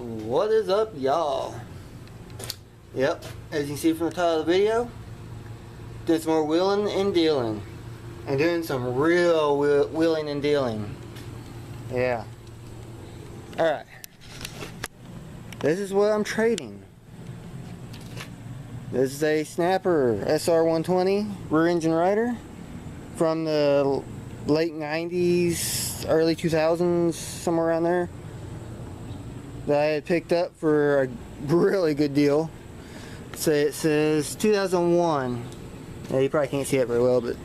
What is up, y'all? Yep, as you can see from the title of the video, doing some more wheeling and dealing. And doing some real wheeling and dealing. Yeah. Alright. This is what I'm trading. This is a Snapper SR120 rear engine rider from the late 90s, early 2000s, somewhere around there, that I had picked up for a really good deal. So it says 2001. Yeah, you probably can't see it very well, but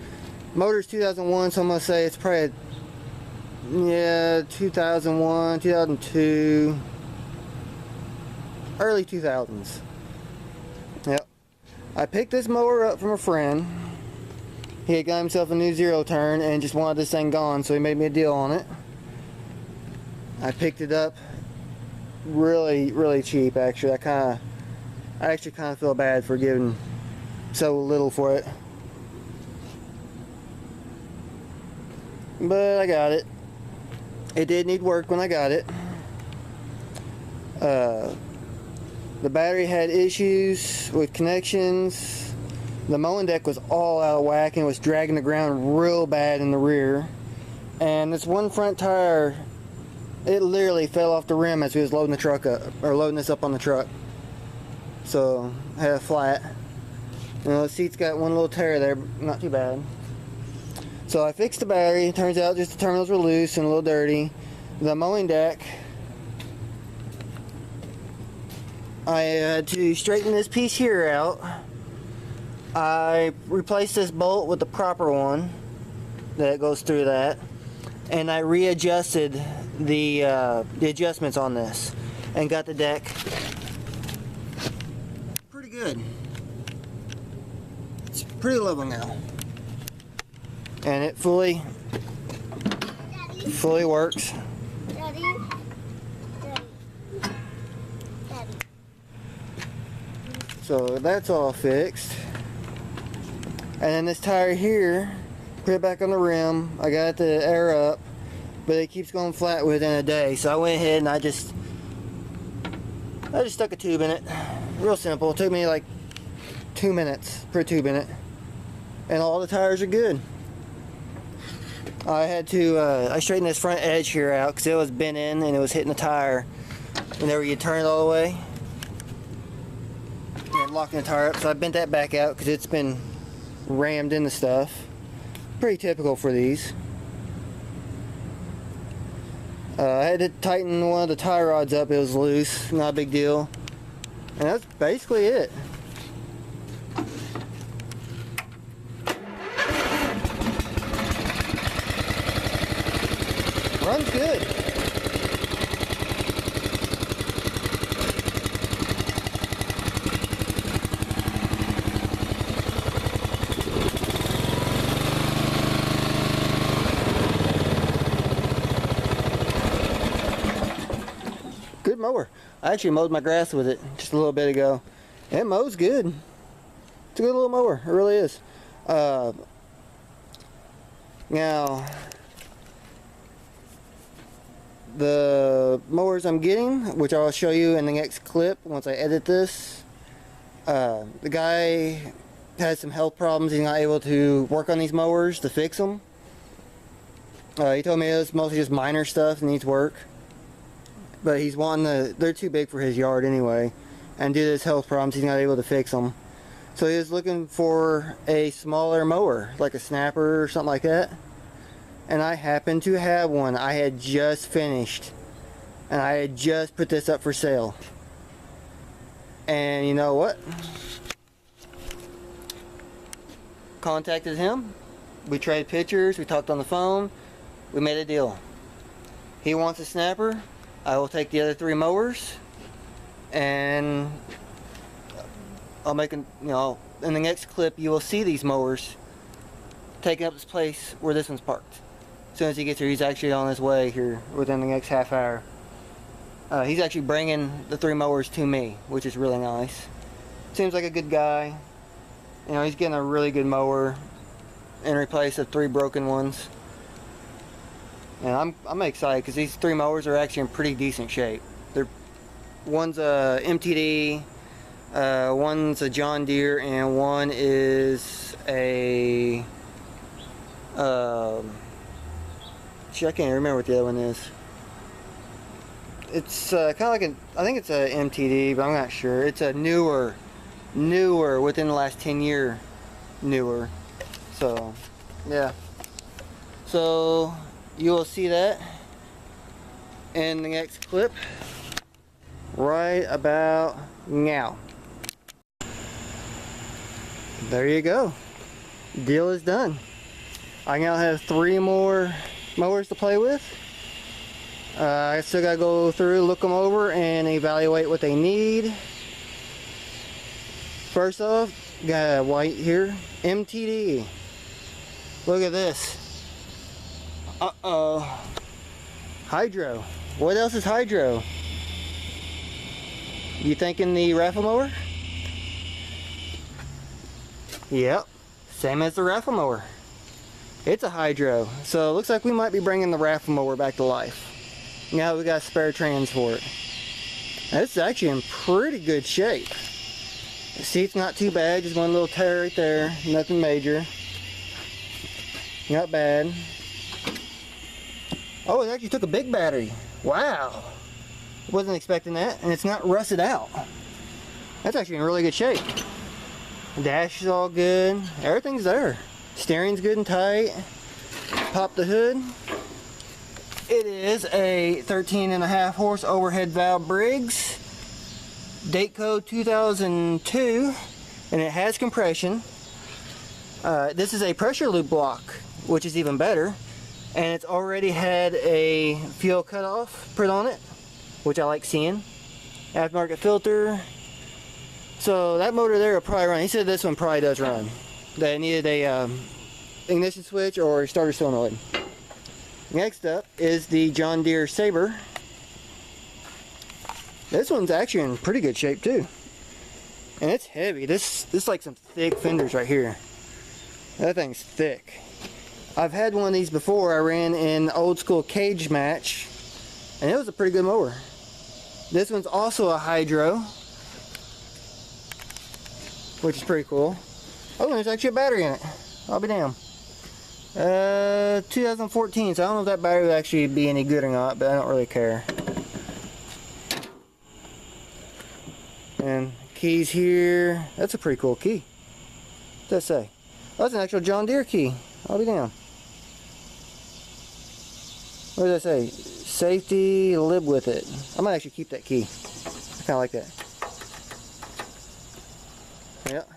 motor's 2001, so I'm going to say it's probably, yeah, 2001, 2002, early 2000s. Yep. I picked this mower up from a friend. He had got himself a new zero turn and just wanted this thing gone, so he made me a deal on it. I picked it up really cheap, actually. I actually kind of feel bad for giving so little for it. But I got it. It did need work when I got it. The battery had issues with connections. The mowing deck was all out of whack and was dragging the ground real bad in the rear. And this one front tire, it literally fell off the rim as we was loading the truck up, or loading this up on the truck. So I had a flat. You know, the seat's got one little tear there, but not too bad. So I fixed the battery. Turns out just the terminals were loose and a little dirty. The mowing deck, I had to straighten this piece here out. I replaced this bolt with the proper one that goes through that, and I readjusted the adjustments on this and got the deck pretty good. It's pretty level now, and it fully works. Daddy. So that's all fixed. And then this tire here, put it back on the rim. I got the air up, but it keeps going flat within a day. So I went ahead and I just stuck a tube in it. Real simple. It took me like 2 minutes, put a tube in it, and all the tires are good. I had to I straightened this front edge here out because it was bent in and it was hitting the tire whenever you turn it all the way and locking the tire up. So I bent that back out because it's been rammed into stuff. Pretty typical for these. I had to tighten one of the tie rods up. It was loose, not a big deal, and that's basically it. Runs good. Good mower. I actually mowed my grass with it just a little bit ago. It mows good. It's a good little mower. It really is. Now, the mowers I'm getting, which I'll show you in the next clip once I edit this, the guy has some health problems. He's not able to work on these mowers to fix them. He told me it was mostly just minor stuff that needs work. But he's wanting they're too big for his yard anyway, and due to his health problems he's not able to fix them. So he was looking for a smaller mower, like a Snapper or something like that. And I happened to have one. I had just finished, and I had just put this up for sale. And you know what? Contacted him. We traded pictures. We talked on the phone. We made a deal. He wants a Snapper. I will take the other 3 mowers, and I'll make in the next clip you will see these mowers taking up this place where this one's parked. As soon as he gets here, he's actually on his way here within the next half hour. He's actually bringing the 3 mowers to me, which is really nice. Seems like a good guy. You know, he's getting a really good mower in replace of 3 broken ones. And I'm excited because these 3 mowers are actually in pretty decent shape. One's a MTD, one's a John Deere, and one is a I can't remember what the other one is. It's kind of like I think it's a MTD, but I'm not sure. It's a newer within the last 10-year newer. So yeah, so you will see that in the next clip right about now. There you go, deal is done. I now have 3 more mowers to play with. I still gotta go through, look them over, and evaluate what they need. First off, got a white here, MTD. Look at this. Uh-oh. Hydro. What else is hydro? You thinking the raffle mower? Yep, same as the raffle mower. It's a hydro, so it looks like we might be bringing the raffle mower back to life. Now we got spare trans for it. Now, this is actually in pretty good shape. The seat's not too bad, just one little tear right there, nothing major. Not bad. Oh, it actually took a big battery. Wow. Wasn't expecting that, and it's not rusted out. That's actually in really good shape. Dash is all good. Everything's there. Steering's good and tight. Pop the hood. It is a 13.5 horse overhead valve Briggs. Date code 2002, and it has compression. This is a pressure loop block, which is even better. And it's already had a fuel cutoff put on it, which I like seeing. Aftermarket filter. So that motor there will probably run. He said this one probably does run. They needed a ignition switch or starter solenoid. Next up is the John Deere Sabre. This one's actually in pretty good shape too. And it's heavy. This is like some thick fenders right here. That thing's thick. I've had one of these before. I ran in old school cage match, and it was a pretty good mower. This one's also a hydro, which is pretty cool. Oh, there's actually a battery in it. I'll be damned. 2014, so I don't know if that battery would actually be any good or not, but I don't really care. And keys here. That's a pretty cool key. What does that say? Oh, that's an actual John Deere key. I'll be damned. What does that say? Safety, live with it. I might actually keep that key. I kind of like that. Yep.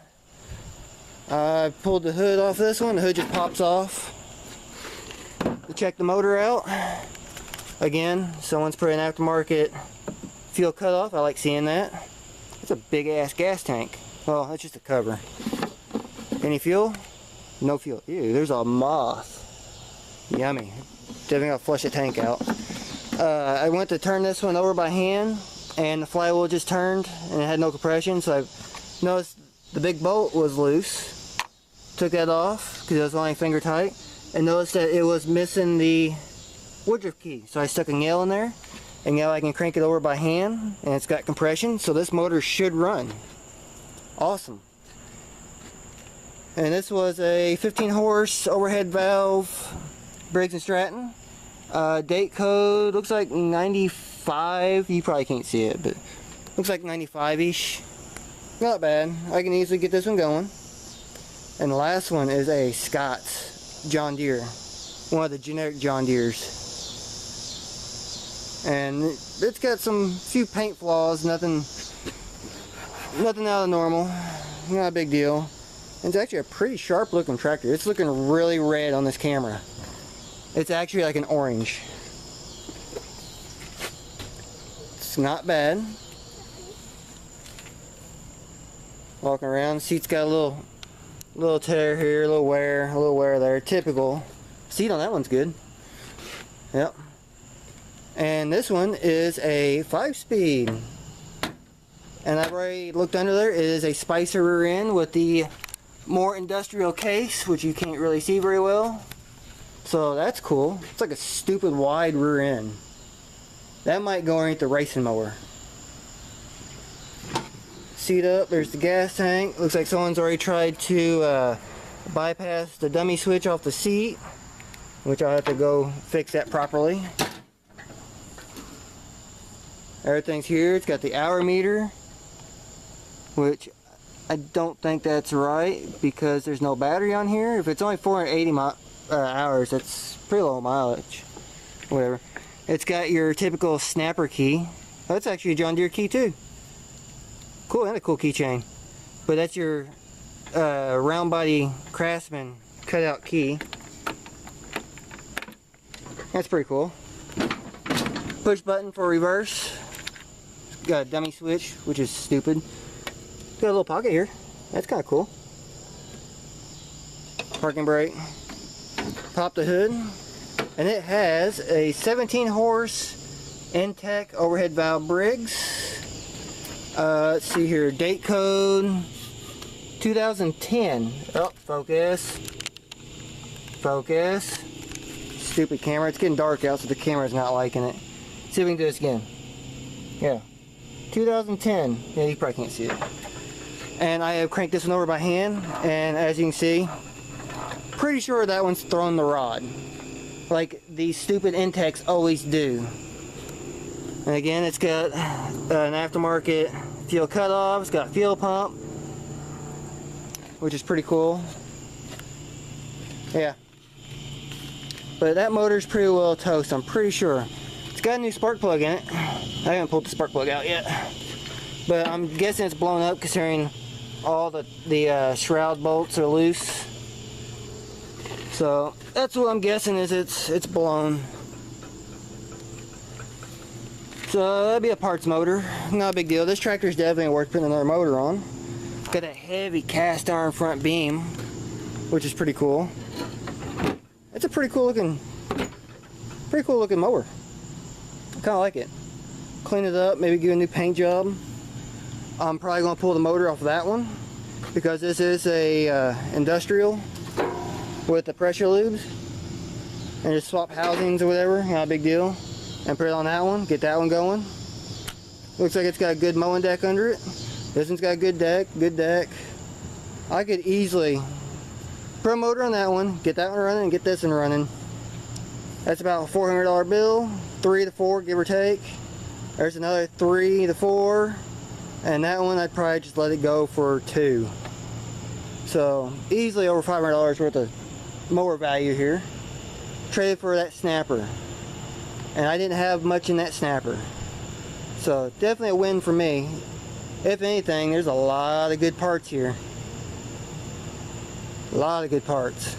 I pulled the hood off this one. The hood just pops off. To check the motor out. Again, someone's put an aftermarket fuel cutoff. I like seeing that. It's a big ass gas tank. Well, that's just a cover. Any fuel? No fuel. Ew, there's a moth. Yummy. Definitely gotta flush the tank out. I went to turn this one over by hand, and the flywheel just turned, and it had no compression, so I noticed the big bolt was loose. Took that off, because it was only finger tight, and noticed that it was missing the woodruff key. So I stuck a nail in there, and now I can crank it over by hand, and it's got compression, so this motor should run. Awesome. And this was a 15 horse overhead valve Briggs & Stratton. Date code looks like 95. You probably can't see it, but looks like 95-ish. Not bad. I can easily get this one going. And the last one is a Scott's John Deere. One of the generic John Deeres. And it's got some few paint flaws, nothing out of the normal. Not a big deal. It's actually a pretty sharp looking tractor. It's looking really red on this camera. It's actually like an orange. It's not bad. Walking around, seat's got a little tear here, a little wear there. Typical. Seat on that one's good. Yep. And this one is a 5-speed. And I've already looked under there. It is a Spicer rear end with the more industrial case, which you can't really see very well. So that's cool. It's like a stupid wide rear end. That might go underneath the racing mower. seat up. There's the gas tank. Looks like someone's already tried to bypass the dummy switch off the seat, which I'll have to go fix that properly. Everything's here. It's got the hour meter, which I don't think that's right because there's no battery on here. If it's only 480 hours, that's pretty low mileage. Whatever. It's got your typical snapper key. That's actually a John Deere key too. Cool, and a cool keychain. But that's your round body Craftsman cutout key. That's pretty cool. Push button for reverse. Got a dummy switch, which is stupid. Got a little pocket here. That's kind of cool. Parking brake. Pop the hood. And it has a 17 horse Intech overhead valve Briggs. Let's see here. Date code 2010. Oh, focus. Focus. Stupid camera. It's getting dark out, so the camera's not liking it. See if we can do this again. Yeah. 2010. Yeah, you probably can't see it. And I have cranked this one over by hand, and as you can see, pretty sure that one's thrown the rod, like these stupid Intechs always do. And again, it's got an aftermarket fuel cutoff. It's got a fuel pump, which is pretty cool. Yeah. But that motor's pretty well toast, I'm pretty sure. It's got a new spark plug in it. I haven't pulled the spark plug out yet. But I'm guessing it's blown up considering all the shroud bolts are loose. So that's what I'm guessing is it's blown. So that'd be a parts motor. Not a big deal. This tractor's definitely worth putting another motor on. Got a heavy cast iron front beam, which is pretty cool. It's a pretty cool looking mower. I kind of like it. Clean it up, maybe give it a new paint job. I'm probably going to pull the motor off of that one because this is a industrial with the pressure lubes, and just swap housings or whatever, not a big deal, and put it on that one, get that one going. Looks like it's got a good mowing deck under it. This one's got a good deck. I could easily put a motor on that one, get that one running, and get this one running. That's about a $400 bill, 3 to 4 give or take. There's another 3 to 4. And that one I'd probably just let it go for 2. So easily over $500 worth of mower value here. Traded for that snapper. And I didn't have much in that snapper. So definitely a win for me. If anything, there's a lot of good parts here. A lot of good parts.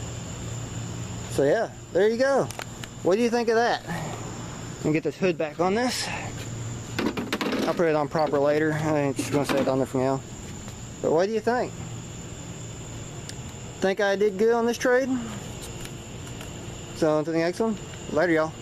So yeah, there you go. What do you think of that? Let me get this hood back on this. I'll put it on proper later. I'm just going to set it on there for now. But what do you think? Think I did good on this trade? So until the next one, later y'all.